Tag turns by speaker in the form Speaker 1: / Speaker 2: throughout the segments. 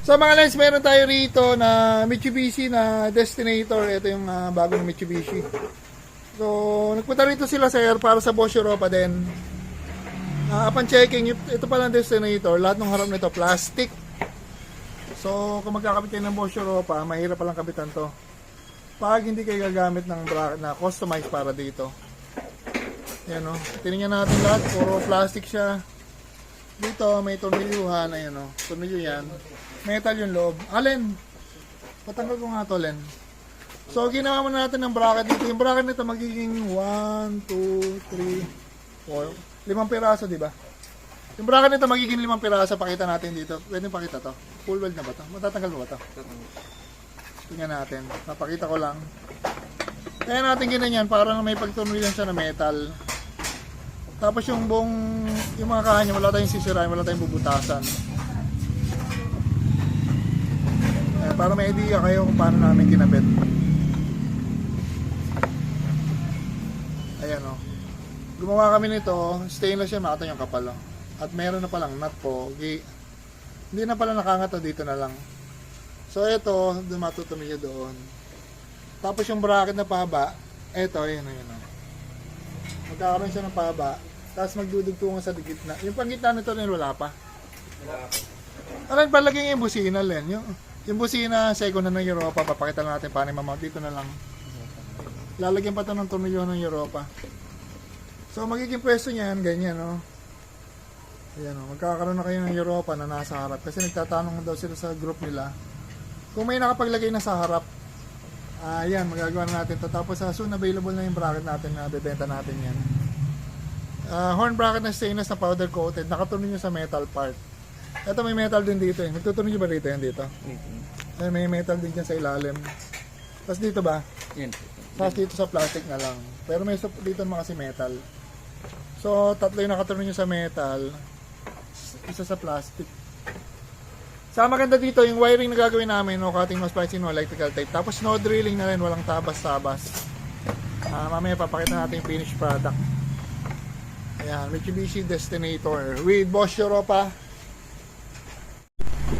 Speaker 1: So mga lens, meron tayo rito na Mitsubishi na Destinator. Ito yung bago ng Mitsubishi. So, nagpunta rito sila sir para sa Bosch Europa din. Upon checking, ito palang Destinator, lahat ng harap nito plastic. So, kung magkakabit kayo ng Bosch Europa, mahirap palang kabitan to. Pag hindi kayo gagamit ng bracket na customized para dito. Yan o, tinignan natin lahat, puro plastic siya. Dito, may tornilyuhan, ayan o, tornilyo yan. Metal yung loob. Len, patanggal ko nga to, Len. So, ginawa muna natin ng bracket dito. Yung bracket nito magiging 1, 2, 3, 4. 5 piraso, di ba? Yung bracket nito magiging 5 piraso. Pakita natin dito. Pwede pakita to. Full weld na ba to? Matatanggal mo ba to? Tingnan natin. Napakita ko lang. Kaya natin ginanyan para may pagtornilyo siya na metal. Tapos yung buong, yung mga kanya, wala tayong sisirain, wala tayong bubutasan. Para may idea kayo kung paano namin kinabit. Ayan o. Gumawa kami nito, stainless yan, makata yung kapal o. At meron na palang nut po. Hindi na pala nakangata, dito na lang. So ito, matutumilyo doon. Tapos yung bracket na pahaba, ito, ayan o yun o. Magkakaroon siya ng pahaba. Tapos magdudugtungan sa gitna. Yung panggitna nito rin wala pa. Alam, palaging yung busina rin. Yung busina, second na ng Europa, papakita lang natin paano mamount. Dito na lang. Lalagyan pa ito ng tornilyo ng Europa. So, magiging pwesto niyan, ganyan, no? Ayan, no? Magkakaroon na kayo ng Europa na nasa harap. Kasi nagtatanong daw sila sa group nila. Kung may nakapaglagay na sa harap, ayan, magagawa natin ito. Tapos, soon available na yung bracket natin na bebenta natin yan. Horn bracket na stainless na powder coated. Nakatornilyo sa metal part. Ito may metal din dito eh. Nagtutunog ba dito yan dito? Ay, may metal din dyan sa ilalim. Tapos dito ba?
Speaker 2: Yan.
Speaker 1: Tapos dito sa plastic na lang. Pero may dito naman kasi metal. So, tatlo yung nakatunog sa metal. Isa sa plastic. Sa maganda dito, yung wiring na gagawin namin, no cutting, no splicing, no electrical tape. Tapos no drilling na rin, walang tabas-tabas. Mamaya papakita natin yung finished product. Ayan, Mitsubishi Destinator with Bosch Europa.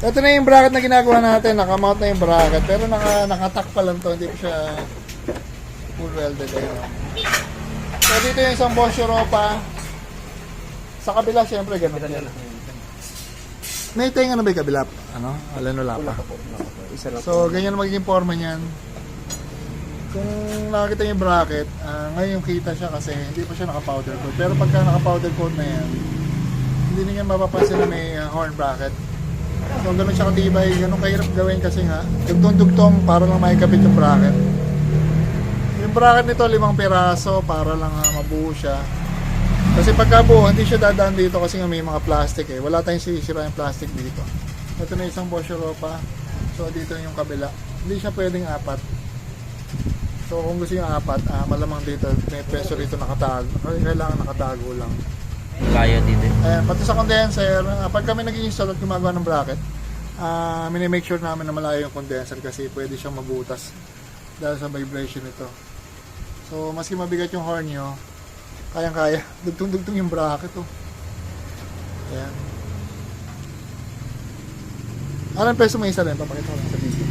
Speaker 1: Ito na yung bracket na ginagawa natin, nakamount na yung bracket, pero nakatak pa lang to, hindi ko siya full welded. Ayun. So dito yung isang Bosch Europa, sa kabila syempre ganun yan. May tenga na ba yung kabila? Ano? Alin wala pa. So ganyan magiging forma niyan. Kung nakakita yung bracket, ngayon yung kita siya kasi hindi pa siya naka-powder coat. Pero pagka naka-powder coat na yan, hindi niya mapapansin na may horn bracket. So ganun siya katibay, ganun kahirap gawin kasi nga dugtong-dugtong para lang maikabit yung bracket. Yung bracket nito 5 piraso para lang mabuo siya. Kasi pagka buo, hindi siya dadaan dito kasi nga may mga plastic eh. Wala tayong sisira yung plastic dito. Ito na isang Bosch Europa. So dito yung kabila. Hindi siya pwedeng 4. So kung gusto yung 4, malamang dito may peso rito nakatago. Kailangan nakatago lang.
Speaker 2: Kaya dito.
Speaker 1: Ayan, pati sa condenser, pag kami nag-install at gumagawa ng bracket, minimake sure namin na malayo yung condenser kasi pwede siyang mabutas dahil sa vibration nito. So, maski mabigat yung horn nyo, kayang-kaya. Dugtong-dugtong yung bracket. Oh. Ayan. Anong peso may isa rin? Papakita ko lang sa video.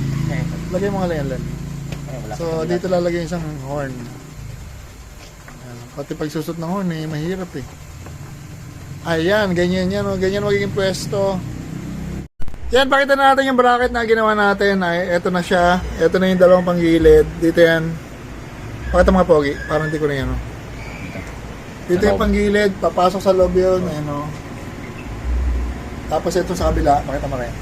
Speaker 1: Lagay mo nga lang yan. So, dito lalagay isang horn. Ayan. Pati pagsusot ng horn, mahirap eh. Ayan, ganyan yan. O. Ganyan magiging pwesto. Yan, pakita na natin yung bracket na ginawa natin. Ay, eto na siya. Eto na yung dalawang panggilid. Dito yan. Pakita mga pogi. Parang hindi ko na yan. O. Dito yung panggilid. Papasok sa loob yun. Ayan, o. Tapos ito sa kabila. Pakita mo rin.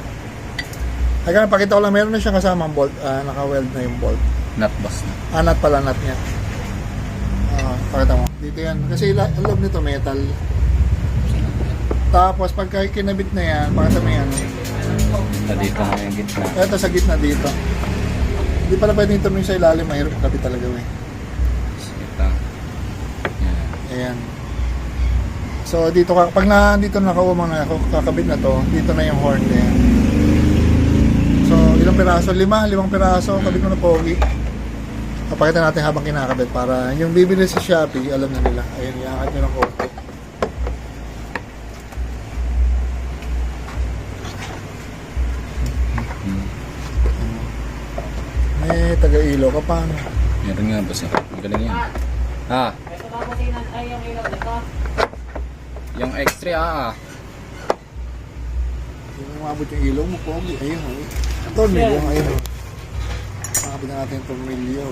Speaker 1: Ay, pakita ko lang. Meron na siyang kasamang bolt. Naka-weld na yung bolt.
Speaker 2: Nut bus na.
Speaker 1: Nut pala, nut niya. Pakita mo. Dito yan. Kasi ang loob nito metal. Tapos pagka kinabit na yan, pakita mo yan.
Speaker 2: Dito na yung gitna.
Speaker 1: Ito sa gitna dito. Hindi pala pwedeng ito sa ilalim, mahirap kapit talaga eh.
Speaker 2: Ito.
Speaker 1: Ayan. So dito, pag dito nakauwa na ako, kakabit na to, dito na yung horn na yan. So ilang piraso? 5 piraso, kabit mo na pogi. Papakita natin habang kinakabit para yung bibili sa Shopee, alam na nila. Ayan, iangat nyo ng konti. taga-Ilo ka paano?
Speaker 2: Meron nga boss. Magaling yan. Ah,
Speaker 3: Ito na po sinan ay yung ilaw dito.
Speaker 2: yung extra
Speaker 1: Yung umabot yung ilaw mo, pogi. Ayun, oh. Ang tornilyo, ayun, oh. Makapit na natin yung tornilyo.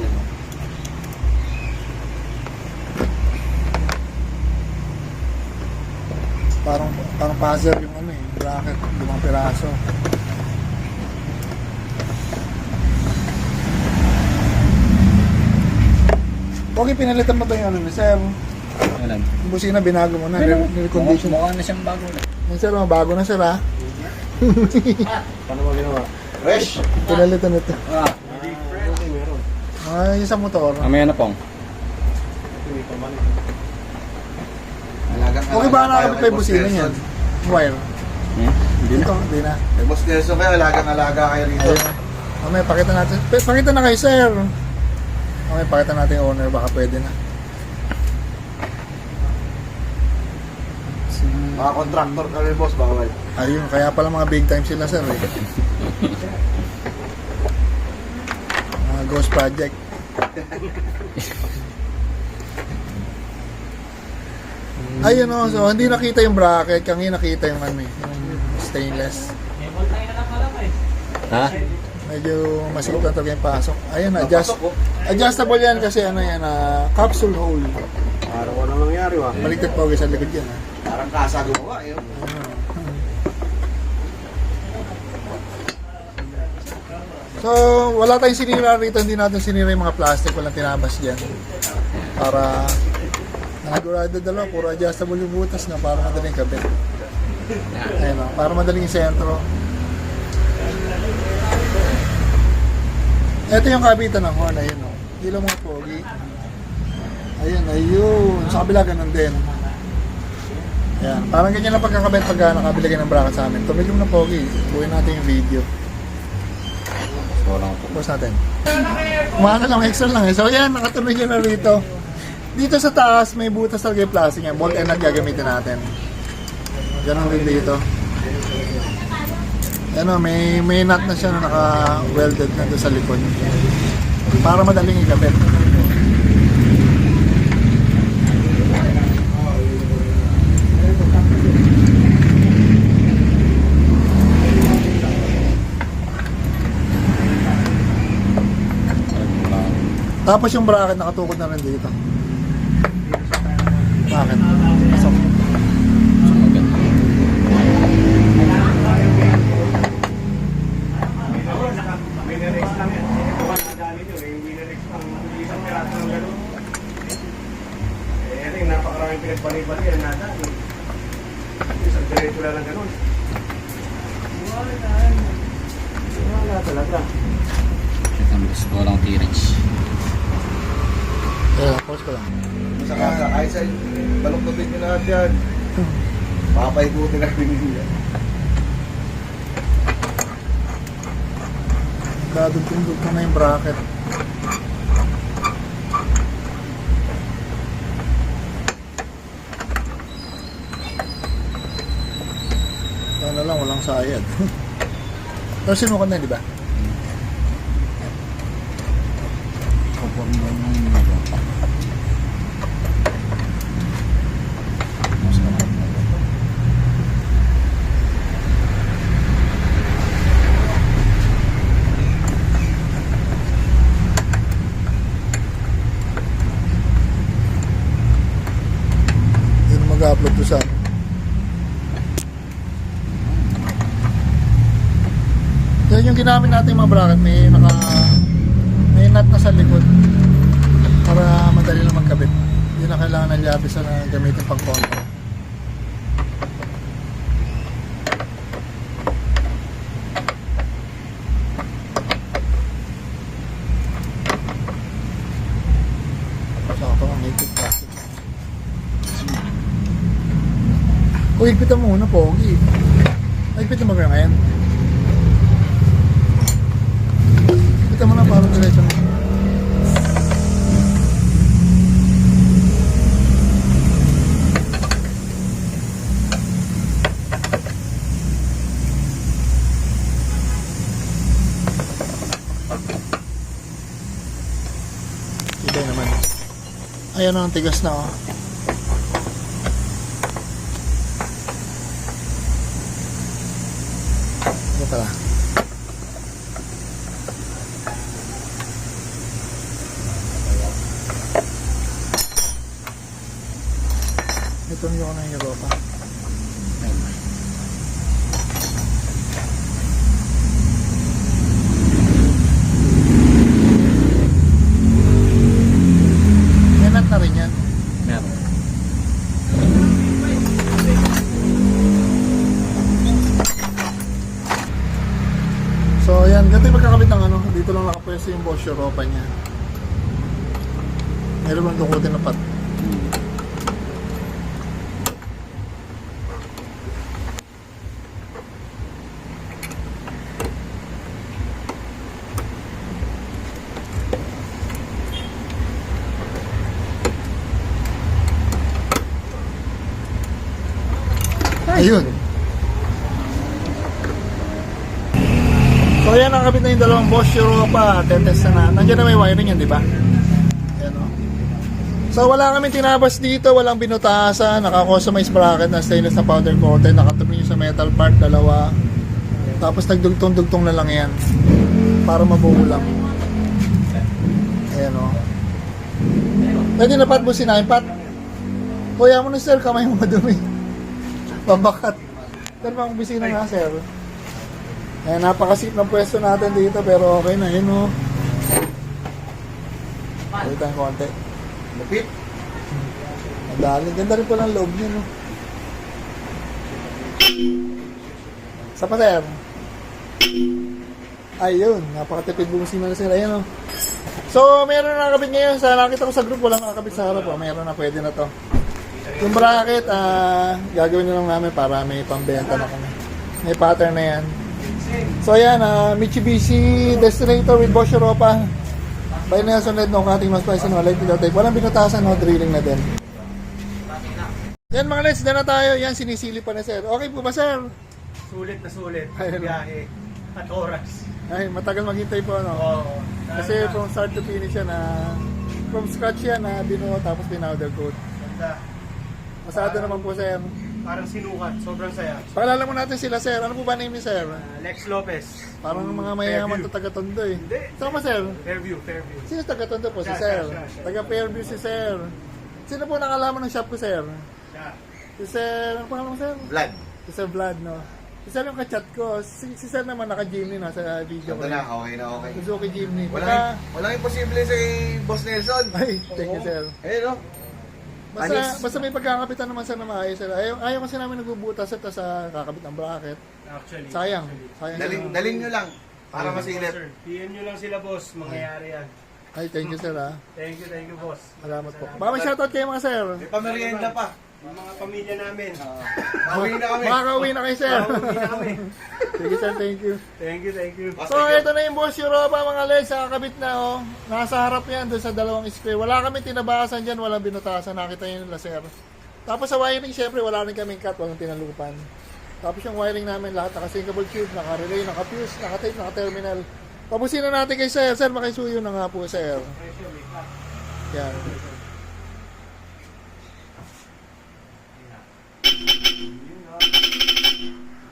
Speaker 1: Parang puzzle yung ano eh, bracket, 5 piraso. Pogi, pinalitan mo ba yung ano ni Sir?
Speaker 2: Alam.
Speaker 1: Yung busina, binago mo na, nire-condition.
Speaker 2: Mukha na siyang bago na.
Speaker 1: Yung Sir, bago na Sir, ha?
Speaker 4: Paano mo ginawa? Fresh!
Speaker 1: Pinalitan ito.
Speaker 2: Ah,
Speaker 1: Yung sa motor.
Speaker 2: mamaya na pong.
Speaker 1: Okay ba nakakabit pa yung busina niyan? Wire.
Speaker 2: Hindi na.
Speaker 1: Ito, hindi na.
Speaker 4: May Boss Nelson kayo, alagang-alaga kayo rito.
Speaker 1: Ayun. Mamaya, pakita natin. Pakita na kayo, Sir. Mamaya, pakita natin yung owner. Baka pwede na.
Speaker 4: Mga contractor kami, boss, bawal.
Speaker 1: Ayun, kaya pala mga big time sila, Sir. Eh. Mga ghost project. Ayun o, so hindi nakita yung bracket, kangi nakita yung ano eh, yung stainless.
Speaker 3: May voltay na lang pala eh.
Speaker 2: Ha?
Speaker 1: Medyo masikip na talaga yung pasok. Ayun, adjustable yan kasi ano yan, capsule hole.
Speaker 4: Parang ano nangyari, wa?
Speaker 1: Baliktad pa sa likod yan.
Speaker 4: Parang kasa gumawa, eh.
Speaker 1: So, wala tayong sinira rito, hindi natin sinira yung mga plastic, walang tinabas dyan. Para, nagurado dalawa, puro adjustable yung butas na para madaling kabit. Ayun o, para madaling sentro. Ito yung kabitan ng horn, ayun o. Ilaw mga pogi. Ayun. Sa kabila ganun din. Ayan, parang ganyan lang pagkakabit pag nakabila kayo ng bracket sa amin. Tumilong na pogi. Buuin natin yung video.
Speaker 2: So, lang po.
Speaker 1: Pause natin. Kumana lang, extra lang eh. So yan, nakatuloy nyo na rito. Dito sa taas, may butas talaga yung plastic yan. Bolt and nut gagamitin natin. Ganun rin dito. Ano, may nut na siya na naka-welded na doon sa likod. Para madaling ikabit. Tapos yung bracket nakatukod na rin dito. Bakit? Pasok.
Speaker 4: Napakaraming pinagpalibali yan nata. Isang diretso lang ng ganun. Wala talaga.
Speaker 2: Ito ang gusto ko lang T-Rex.
Speaker 1: Pause ko lang.
Speaker 4: Sa kasa, kahit sa balok-tubig nyo lahat yan. Papaikutin na binili yan.
Speaker 1: Dadugtong na yung bracket. Sana lang, walang sayad. Pero sinukan na, di ba?
Speaker 2: Conform lang yung mga.
Speaker 1: Yun mag-upload to sa yan yung ginamit natin mga bracket, may nut na sa likod para madali lang magkabit. Hindi na kailangan ng labis na gamitin pang kontra. Sakto ang higpit plastic. O, higpitan mo muna, pogi. Higpitan mo ba ngayon? Kita mo na parang diretso na. Ayan ang tigas na oh. Ito pala. Ito nyo ko na yung Europa. Yanat na rin yan.
Speaker 2: Meron.
Speaker 1: So ayan, ganito yung pagkakabit ng ano, dito lang nakapwesto yung Bosch Europa niya. Meron lang dukutin na pat. Ayun. So ayan, nakakabit na yung dalawang Bosch Europa. Tetest na. Nandiyan na may wiring yan, di ba? Ayan o. So wala kami tinabas dito, walang binutasan, naka-customize bracket na stainless na powder coated, nakatabi nyo sa metal part, dalawa. Tapos nagdugtong-dugtong na lang yan para mabuo lang. Ayan o. Pwede na pat busin na, pat. Kuya mo na sir, kamay mo madumi. Pabakat. Pero mga bisina nga, sir. Ayan, napakasit ng pwesto natin dito, pero okay na, yun o. Wait ang konti.
Speaker 4: Lupit.
Speaker 1: Madali. Ganda rin po ng loob niya, no? Sa pa, sir. Ayun, napakatipid bumusina na sir. Ayan, o. So, meron na nakakabit ngayon. Sa nakita ko sa group, walang nakakabit sa harap. O. Meron na, pwede na to. Yung bracket, gagawin na lang namin para may pambenta na kami. May pattern na yan. So ayan, Mitsubishi Destinator with Bosch Europa. By Nelson Led, no cutting, no splicing, no light without tape. Walang binutasan, no drilling na din. Yan mga lets, na tayo. Yan, sinisili pa na sir. Okay po ba sir?
Speaker 5: Sulit na sulit.
Speaker 1: Ayun.
Speaker 5: Biyahe. At oras.
Speaker 1: Ay, matagal maghintay po, no?
Speaker 5: Oo.
Speaker 1: Kasi from start to finish yan, from scratch yan, binuo tapos pinowder coat.
Speaker 5: Ganda.
Speaker 1: Masado naman po sir.
Speaker 5: Parang sinukat. Sobrang saya.
Speaker 1: Pakilala mo natin sila sir. Ano po ba name ni sir?
Speaker 5: Lex Lopez.
Speaker 1: Parang mga mayaman to taga-tondo eh.
Speaker 5: Hindi.
Speaker 1: Saan ba sir?
Speaker 5: Fairview. Fairview.
Speaker 1: Sino taga-tondo po? Si
Speaker 5: Siya,
Speaker 1: sir.
Speaker 5: siya.
Speaker 1: Taga Fairview si sir. Sino po nakalaman ng shop ko sir?
Speaker 5: Siya.
Speaker 1: Si sir, ano pangalan mo sir?
Speaker 4: Vlad.
Speaker 1: Si sir Vlad, no? Si sir yung kachat ko. Si sir naman naka-Jimny na sa video ko.
Speaker 4: Ganda na, okay na, okay.
Speaker 1: Suzuki Jimny.
Speaker 4: Walang imposible sa Boss Nelson.
Speaker 1: Ay, thank you sir.
Speaker 4: Ayun, no?
Speaker 1: Basta may pagkakapitan naman sa maayos sir. Ayaw kasi namin nagbubutas at sa kakabit ng bracket.
Speaker 5: Actually.
Speaker 1: Sayang.
Speaker 4: Dalin nyo lang para masilip.
Speaker 5: Sir, PM nyo lang sila boss. Mangyayari yan.
Speaker 1: Ay, thank you sir ha.
Speaker 5: Thank you boss.
Speaker 1: Salamat po. Baka may shoutout kayo mga sir.
Speaker 4: May pamerienda pa.
Speaker 5: Yung mga pamilya namin.
Speaker 4: Pauwi na kami.
Speaker 1: Makakauwi na kayo sir.
Speaker 5: Pauwi na kami.
Speaker 1: Thank you sir, thank you.
Speaker 5: Thank you.
Speaker 1: So ito na yung Bosch Europa mga lens, kakabit na oh. Nasa harap yan doon sa dalawang square. Wala kami tinabasan dyan, walang binutasan. Nakita nyo nila sir. Tapos sa wiring syempre wala rin kaming cut, walang tinalupan. Tapos yung wiring namin lahat naka-sinkable tube, naka-relay, naka-fuse, naka-tape, naka-terminal. Tapusin na natin kay sir. Sir, makisuyo na nga po sir. Yan.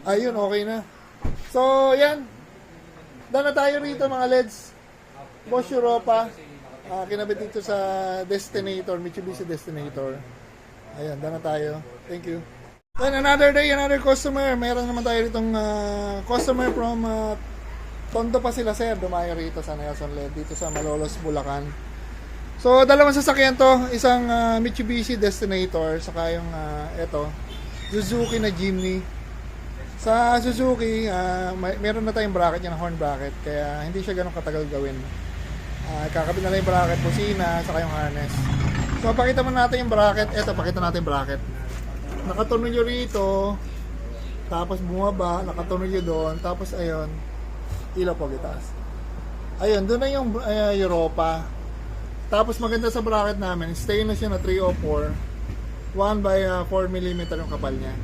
Speaker 1: Ayun, okay na. So, yan. Daan na tayo rito mga LEDs. Bosch Europa. Kinabit dito sa Destinator, Mitsubishi Destinator. Ayan, daan na tayo. Thank you. Then another day, another customer. Meron naman tayo ditong customer from Tondo pa sila sir. Dumayo rito sa Nelson LED dito sa Malolos, Bulacan. So, dalawang sasakyan to. Isang Mitsubishi Destinator. Saka yung eto, Suzuki na Jimny. Sa Suzuki, meron na tayong bracket niya na horn bracket. Kaya hindi siya ganun katagal gawin. Kakabit na lang yung bracket, pusina, saka yung harness. So, pakita mo natin yung bracket. Eto, pakita natin yung bracket. Nakatornilyo rito. Tapos bumaba, nakatornilyo doon. Tapos ayun, ilaw po gitas. Ayun, doon na yung Europa. Tapos maganda sa bracket namin, stainless yun na 304. 1 by 4 mm yung kapal niya.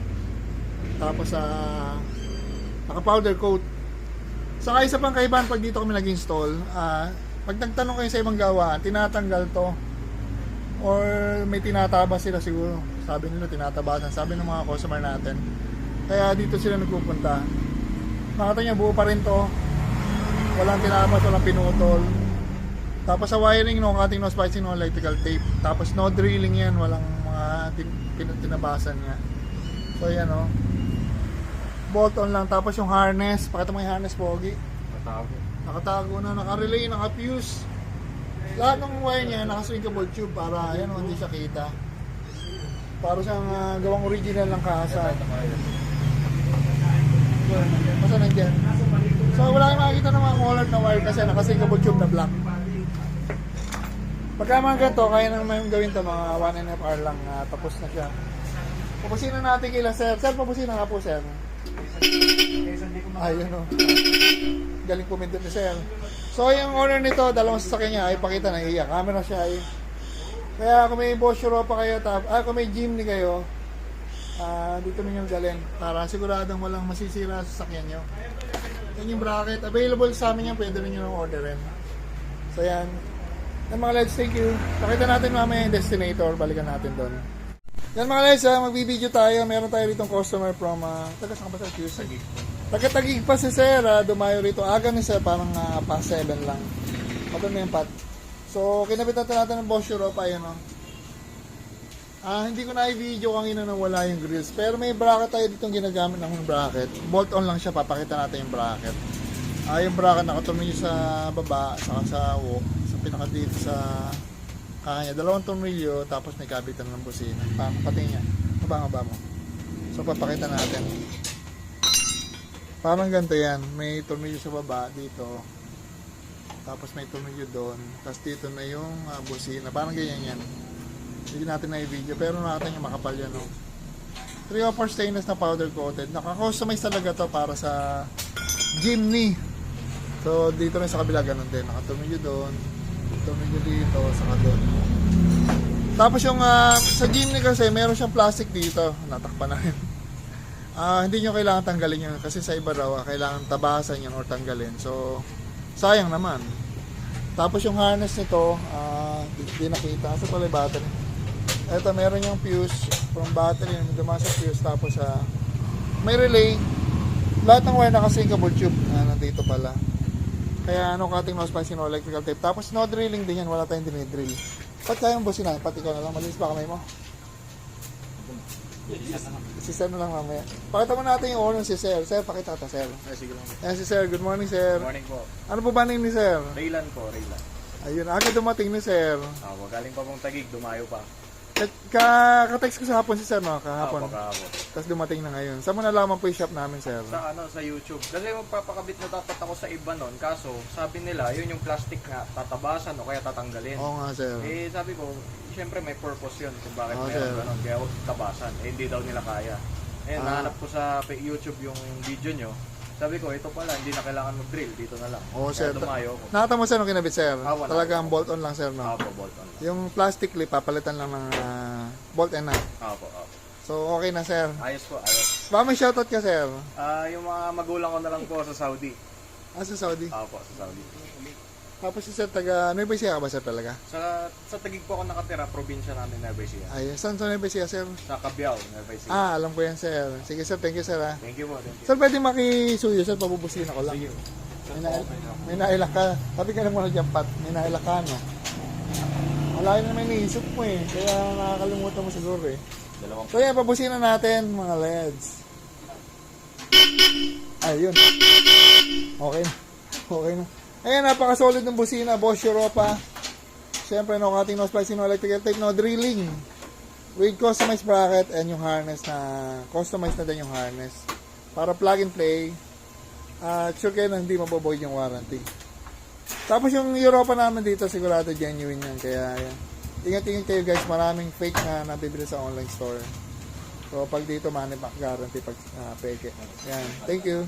Speaker 1: Tapos naka powder coat. Saka isa pang kaibahan pag dito kami nag-install, pag nagtanong kayo sa ibang gawaan, tinatanggal to. or may tinataba sila siguro. Sabi nila tinatabasan, sabi ng mga customer natin. Kaya dito sila nagpupunta. Nakita nyo, buo pa rin to. Walang tinabas, walang pinutol. Tapos sa wiring, no cutting, no splicing, no electrical tape. Tapos no drilling yan, walang mga tinabasan nga. So yan o. Bolt on lang. Tapos yung harness, pakita mo yung harness, pogi. Nakatago na, naka-relay, naka-fuse. Lahat ng wire niya, naka-swingable tube para yan, hindi siya kita. Para siyang gawang original ng kaasa. Basta nandiyan. So wala kayong makikita ng mga colored na wire kasi naka-swingable tube na black. Pagka mga ganito, kaya naman gawin ito mga 1.5 hour lang. Tapos na siya. Papusin na natin kila sir. Sir, papusin na nga po sir. Ayun o. Galing pumindot ni sir. So yung owner nito, dalawang sasakyan niya ay pakita na iya. Camera siya ay. Kaya kung may Bosch Europa kayo, kung may Jimny kayo, dito ninyo dalhin para siguradong walang masisira sa sasakyan nyo. Yan yung bracket. Available sa amin yan, pwede rin nyo nang orderin. So yan. Yan mga lads, thank you. Pakita natin mamaya yung destinator, balikan natin doon. Yan mga lads, magbibideo tayo. Meron tayo rito customer from, taga saan ka ba sa QC? Taga-Taguig pa si Sir, dumayo rito. Aga ni Sir, parang past 7 lang. Pagod na yung pat. So, kinabitan natin ng Bosch Europa, yun o. Hindi ko na i-video kanina na wala yung grills. Pero may bracket tayo ditong ginagamit ng bracket. Bolt on lang siya, papakita natin yung bracket. Yung bracket nakatornilyo sa baba, saka sa pinaka dito sa kanya. 2 tornilyo, tapos may kabitan ng busina. Pati niya. Mabanga mo. So, papakita natin. Parang ganito yan. May tornilyo sa baba dito. Tapos may tornilyo doon. Tapos dito na yung busina. Parang ganyan yan. Hindi natin na i-video. Pero nakita nyo makapal yan. No? 304 stainless na powder coated. Naka-customize talaga to para sa Jimny. So dito rin sa kabila ganun din. Naka-tornilyo doon. Tornilyo dito. Saka doon. Tapos yung sa Jimny kasi meron siyang plastic dito. Natakpan na rin. Hindi nyo kailangan tanggalin yun kasi sa iba raw kailangan tabasan yun or tanggalin. So sayang naman. Tapos yung harness nito hindi nakita. Asa pala yung battery? Ito meron yung fuse from battery yung dumaan sa fuse. Tapos may relay. Lahat ng wire naka-syncable tube. Nandito pala. Kaya cutting, no splicing, no electrical tape. Tapos no drilling din yan. Wala tayong dinidrill. Ba't kayang busina? Pati ko na lang. Malinis ba kamay mo? Si Sir na lang mamaya. Pakita mo natin yung owner si Sir. Sir, pakita ta Sir.
Speaker 5: Sige lang.
Speaker 1: Ayan si Sir. Good morning Sir.
Speaker 5: Morning po.
Speaker 1: Ano po ba name ni Sir?
Speaker 5: Raylan po, Raylan.
Speaker 1: Ayun, agad dumating ni Sir.
Speaker 5: Galing pa pong Taguig, dumayo pa.
Speaker 1: Ka-text ko sa hapon si Sir, no? Kahapon.
Speaker 5: Kahapon.
Speaker 1: Tapos dumating na ngayon. Saan mo nalaman po yung shop namin, Sir?
Speaker 5: Sa YouTube. Kasi magpapakabit na dapat ako sa iba nun. Kaso, sabi nila, yun yung plastic nga, tatabasan o kaya tatanggalin.
Speaker 1: Oo nga, Sir.
Speaker 5: Sabi ko, siyempre may purpose yun kung bakit
Speaker 1: Oo,
Speaker 5: meron
Speaker 1: sir.
Speaker 5: ganun. Kaya huwag tabasan. Hindi daw nila kaya. Nahanap ko sa YouTube yung video nyo. Sabi ko, ito pala, hindi na kailangan mag-drill. Dito na lang.
Speaker 1: Oo, Sir.
Speaker 5: Kaya dumayo ko.
Speaker 1: Nakita mo, Sir, nung kinabit, Sir?
Speaker 5: Wala.
Speaker 1: Talagang bolt on lang, Sir, no?
Speaker 5: Apo, bolt on lang.
Speaker 1: Yung plastic clip, papalitan lang ng bolt and nut.
Speaker 5: Apo.
Speaker 1: So, okay na, Sir.
Speaker 5: Ayos po, ayos.
Speaker 1: Baka may shoutout ka, Sir?
Speaker 5: Yung mga magulang ko na lang po sa Saudi.
Speaker 1: Sa Saudi.
Speaker 5: Apo, sa Saudi.
Speaker 1: Tapos si Sir, taga Nueva Ecija ka ba, Sir, talaga?
Speaker 5: Sa Taguig po ako nakatira, probinsya namin, Nueva Ecija.
Speaker 1: Ay, saan sa Nueva Ecija, Sir?
Speaker 5: Sa Cabiao, Nueva Ecija.
Speaker 1: Alam ko yan, Sir. Sige, Sir. Thank you, Sir, ha.
Speaker 5: Thank you po, thank you.
Speaker 1: Sir, pwede makisuyo, Sir. Pabubusin ako lang.
Speaker 5: Sige.
Speaker 1: May nailak ka. Sabi ka lang muna dyan, Pat. May nailak ka, no? Malayo na may naisip mo, eh. Kaya nakakalimutan mo siguro, eh. So, yan. Pabusin na natin, mga LEDs. Ayun. Okay na. Okay na. Ayan, napaka-solid ng busina. Bosch Europa. Siyempre, no cutting, no splicing, no electrical tape, no drilling. With customized bracket and yung harness na customized na din yung harness. Para plug and play. Sure kayo na hindi maboboid yung warranty. Tapos yung Europa naman dito, sigurado genuine yan. Kaya yan. Ingat-ingat kayo guys. Maraming fake na nabibili sa online store. So pag dito, money back guarantee pag peke. Yan. Thank you.